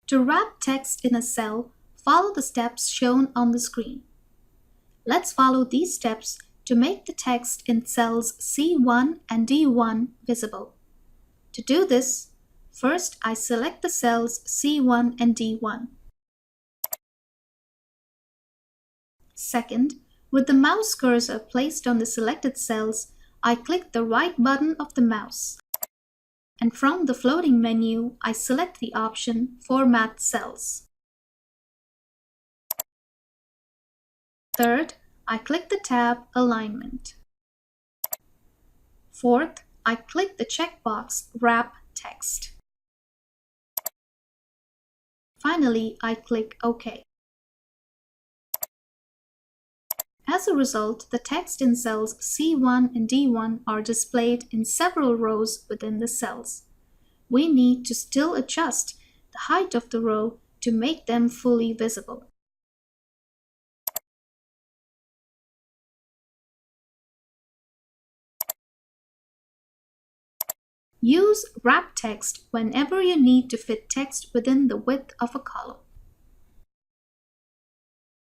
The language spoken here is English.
To wrap text in a cell, follow the steps shown on the screen. Let's follow these steps to make the text in cells C1 and D1 visible. To do this, first I select the cells C1 and D1. Second, with the mouse cursor placed on the selected cells, I click the right button of the mouse. And from the floating menu, I select the option Format Cells. Third, I click the tab Alignment. Fourth, I click the checkbox Wrap Text. Finally, I click OK. As a result, the text in cells C1 and D1 are displayed in several rows within the cells. We need to still adjust the height of the row to make them fully visible. Use wrap text whenever you need to fit text within the width of a column.